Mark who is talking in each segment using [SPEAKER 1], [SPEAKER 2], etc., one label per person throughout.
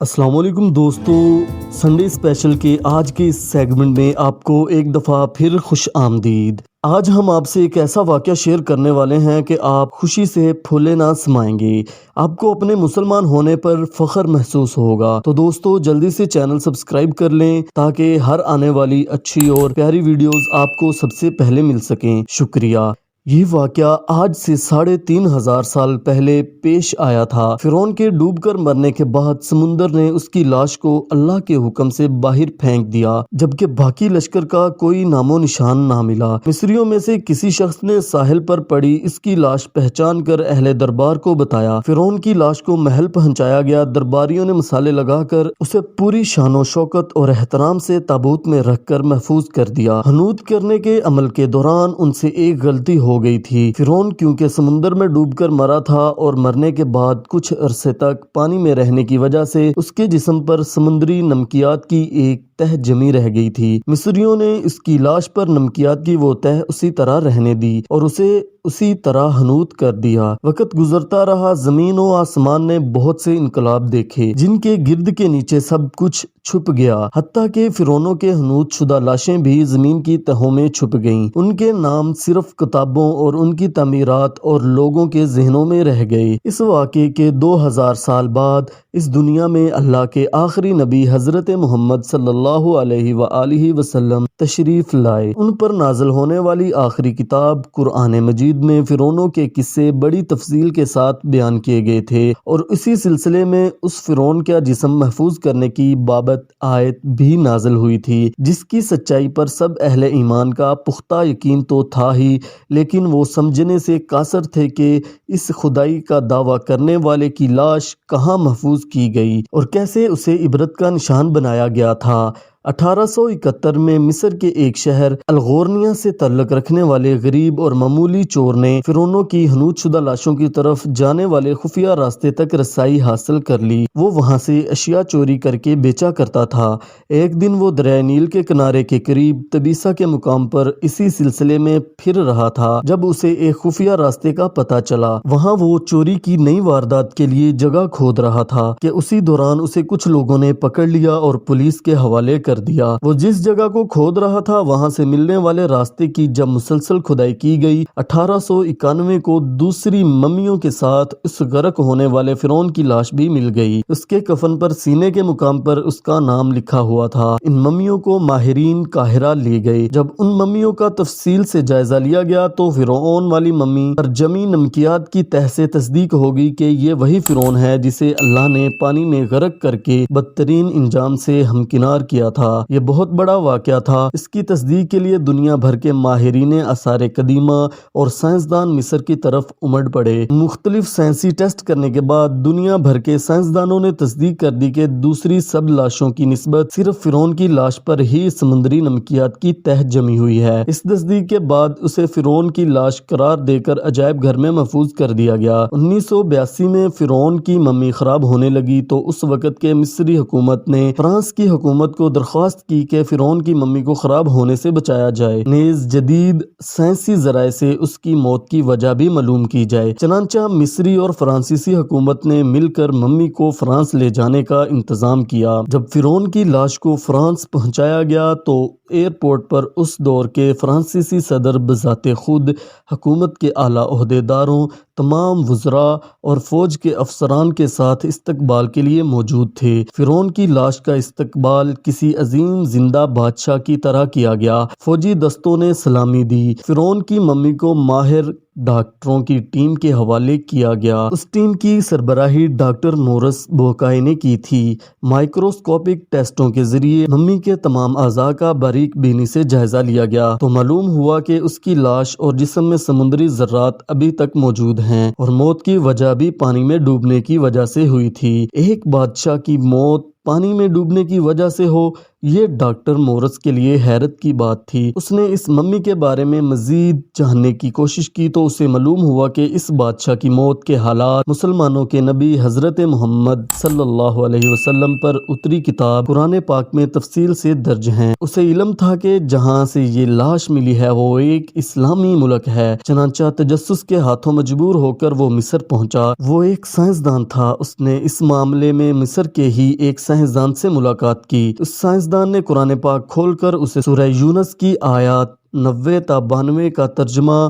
[SPEAKER 1] अस्सलाम वालेकुम दोस्तों, संडे स्पेशल के आज के इस सेगमेंट में आपको एक दफ़ा फिर खुश आमदीद। आज हम आपसे एक ऐसा वाक़या शेयर करने वाले हैं कि आप खुशी से फूले ना समाएंगे। आपको अपने मुसलमान होने पर फ़ख्र महसूस होगा। तो दोस्तों जल्दी से चैनल सब्सक्राइब कर लें ताकि हर आने वाली अच्छी और प्यारी वीडियोस आपको सबसे पहले मिल सकें। शुक्रिया। ये वाक़या आज से 3500 साल पहले पेश आया था। फिरौन के डूबकर मरने के बाद समुंदर ने उसकी लाश को अल्लाह के हुक्म से बाहर फेंक दिया, जबकि बाकी लश्कर का कोई नामो निशान ना मिला। मिस्रियों में से किसी शख्स ने साहिल पर पड़ी इसकी लाश पहचान कर अहले दरबार को बताया। फिरौन की लाश को महल पहुंचाया गया। दरबारियों ने मसाले लगाकर उसे पूरी शानो शौकत और एहतराम से ताबूत में रखकर महफूज कर दिया। हनूत करने के अमल के दौरान उनसे एक गलती हो गई थी। फिरौन क्योंकि समुंदर में डूबकर मरा था और मरने के बाद कुछ अरसे तक पानी में रहने की वजह से उसके जिस्म पर समुद्री नमकियात की एक तह जमी रह गई थी। मिस्रियों ने इसकी लाश पर नमकियात की वो तह उसी तरह रहने दी और उसे उसी तरह हनूत कर दिया। वक्त गुजरता रहा, जमीन और आसमान ने बहुत से इनकलाब देखे जिनके गिर्द के नीचे सब कुछ छुप गया। हत्ता के फिरौनों के हनूत शुदा लाशें भी जमीन की तहों में छुप गईं। उनके नाम सिर्फ किताबों और उनकी तामीरात और लोगों के जहनों में रह गए। इस वाक़े के 2000 साल बाद इस दुनिया में अल्लाह के आखिरी नबी हजरत मोहम्मद सल्लल्लाहु अलैहि वसल्लम तशरीफ लाए। उन पर नाज़िल होने वाली आखिरी किताब कुरान मजीद में फिरौनों के किस्से बड़ी तफसील के साथ बयान किए गए थे और इसी सिलसिले में उस फिरौन का जिस्म महफूज करने की बाबत आयत भी नाज़िल हुई थी, जिसकी सच्चाई पर सब अहले ईमान का पुख्ता यकीन तो था ही, लेकिन वो समझने से कासर थे कि इस खुदाई का दावा करने वाले की लाश कहाँ महफूज की गई और कैसे उसे इबरत का निशान बनाया गया था। 1871 में मिस्र के एक शहर अलगोरनिया से तल्लुक़ रखने वाले गरीब और मामूली चोर ने फिरौनों की हनूत शुदा लाशों की तरफ जाने वाले खुफिया रास्ते तक रसाई हासिल कर ली। वो वहाँ से अशिया चोरी करके बेचा करता था। एक दिन वो दरिया नील के किनारे के करीब तबीसा के मुकाम पर इसी सिलसिले में फिर रहा था जब उसे एक खुफिया रास्ते का पता चला। वहाँ वो चोरी की नई वारदात के लिए जगह खोद रहा था कि उसी दौरान उसे कुछ लोगों ने पकड़ लिया और पुलिस के हवाले कर दिया। वो जिस जगह को खोद रहा था वहां से मिलने वाले रास्ते की जब मुसलसल खुदाई की गई, 1891 को दूसरी मम्मियों के साथ उस गर्क होने वाले फिरौन की लाश भी मिल गई। उसके कफन पर सीने के मुकाम पर उसका नाम लिखा हुआ था। इन मम्मियों को माहिरीन काहिरा ले गए। जब उन मम्मियों का तफसील से जायजा लिया गया तो फिरौन वाली मम्मी पर जमी नमकियात की तह से तस्दीक होगी कि ये वही फिरौन है जिसे अल्लाह ने पानी में गर्क करके बदतरीन इंजाम से हमकिनार किया था। ये बहुत बड़ा वाक़या था। इसकी तस्दीक के लिए दुनिया भर के माहिरीन आसार कदीमा और साइंसदान मिस्र की तरफ उमड़ पड़े। मुख्तलिफ साइंसी टेस्ट करने के बाद दुनिया भर के साइंसदानों ने तस्दीक कर दी कि दूसरी सब लाशों की निस्बत सिर्फ फिरौन की लाश पर ही समुद्री नमकियात की तह जमी हुई है। इस तस्दीक के बाद उसे फिरौन की लाश करार देकर अजायब घर में महफूज कर दिया गया। 1982 में फिरौन की मम्मी खराब होने लगी तो उस वक़्त के मिस्री हुकूमत ने फ्रांस की हुकूमत को दरख्वास्त की कि फिरौन की मम्मी को खराब होने से बचाया जाए, नेज़ जदीद साइंसी ज़राए से उसकी मौत की वजह भी मालूम की जाए। चनांचा मिस्री और फ्रांसीसी हुकूमत ने मिलकर मम्मी को फ्रांस ले जाने का इंतजाम किया। जब फिरौन की लाश को फ्रांस पहुंचाया गया तो एयरपोर्ट पर उस दौर के फ्रांसीसी सदर बजाते खुद हुकूमत के आला ओहदेदारों, तमाम वुज़रा और फौज के अफसरान के साथ इस्तकबाल के लिए मौजूद थे। फिरौन की लाश का इस्तकबाल किसी अजीम जिंदा बादशाह की तरह किया गया। फौजी दस्तों ने सलामी दी। फिरौन की मम्मी को माहिर डॉक्टरों की टीम के हवाले किया गया। उस टीम की सरबराही डॉक्टर मोरस बोकाई ने की थी। माइक्रोस्कोपिक टेस्टों के जरिए मम्मी के तमाम अज़ा का बारीक बीनी से जायजा लिया गया तो मालूम हुआ कि उसकी लाश और जिस्म में समुद्री ज़र्रात अभी तक मौजूद हैं और मौत की वजह भी पानी में डूबने की वजह से हुई थी। एक बादशाह की मौत पानी में डूबने की वजह से हो یہ ڈاکٹر مورس کے لیے حیرت کی بات تھی۔ اس نے اس ممی کے بارے میں مزید جاننے کی کوشش کی تو اسے معلوم ہوا کہ اس بادشاہ کی موت کے حالات مسلمانوں کے نبی حضرت محمد صلی اللہ علیہ وسلم پر اتری کتاب قرآن پاک میں تفصیل سے درج ہیں۔ اسے علم تھا کہ جہاں سے یہ لاش ملی ہے وہ ایک اسلامی ملک ہے، چنانچہ تجسس کے ہاتھوں مجبور ہو کر وہ مصر پہنچا۔ وہ ایک سائنسدان تھا، اس نے اس معاملے میں مصر کے ہی ایک سائنسدان سے ملاقات کی۔ اس سائنسدان نے قرآن پاک کھول کر اسے سورہ یونس کی آیات 90 تا 92 کا ترجمہ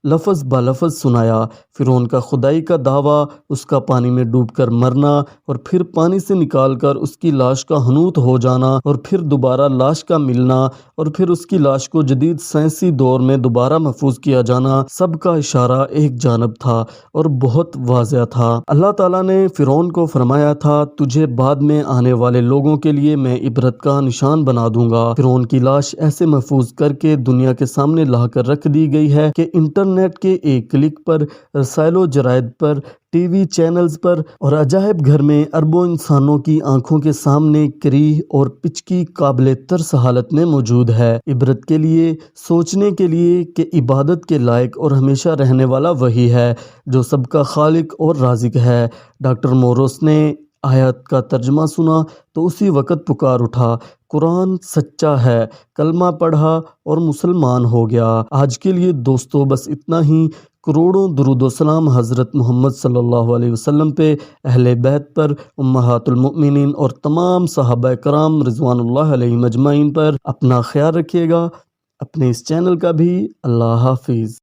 [SPEAKER 1] لفظ بلفظ سنایا۔ فرعون کا خدائی کا دعویٰ، اس کا پانی میں ڈوب کر مرنا اور پھر پانی سے نکال کر اس کی لاش کا حنوط ہو جانا اور پھر دوبارہ لاش کا ملنا اور پھر اس کی لاش کو جدید سائنسی دور میں دوبارہ محفوظ کیا جانا، سب کا اشارہ ایک جانب تھا اور بہت واضح تھا۔ اللہ تعالیٰ نے فرعون کو فرمایا تھا، تجھے بعد میں آنے والے لوگوں کے لیے میں عبرت کا نشان بنا دوں گا۔ فرعون کی لاش ایسے محفوظ کر کے دنیا کے سامنے لا کر رکھ دی گئی ہے کہ انٹرنیٹ کے ایک کلک پر، رسائل و جرائد پر، ٹی وی چینلز پر اور عجائب گھر میں اربوں انسانوں کی آنکھوں کے سامنے کریہ اور پچ کی قابل ترس حالت میں موجود ہے، عبرت کے لیے، سوچنے کے لیے کہ عبادت کے لائق اور ہمیشہ رہنے والا وہی ہے جو سب کا خالق اور رازق ہے۔ ڈاکٹر مورس نے آیت کا ترجمہ سنا تو اسی وقت پکار اٹھا، قرآن سچا ہے، کلمہ پڑھا اور مسلمان ہو گیا۔ آج کے لیے دوستو بس اتنا ہی۔ کروڑوں درود و سلام حضرت محمد صلی اللہ علیہ وسلم پہ، اہل بیت پر، امہات المؤمنین اور تمام صحابہ کرام رضوان اللہ علیہم اجمعین پر۔ اپنا خیال رکھیے گا، اپنے اس چینل کا بھی۔ اللہ حافظ۔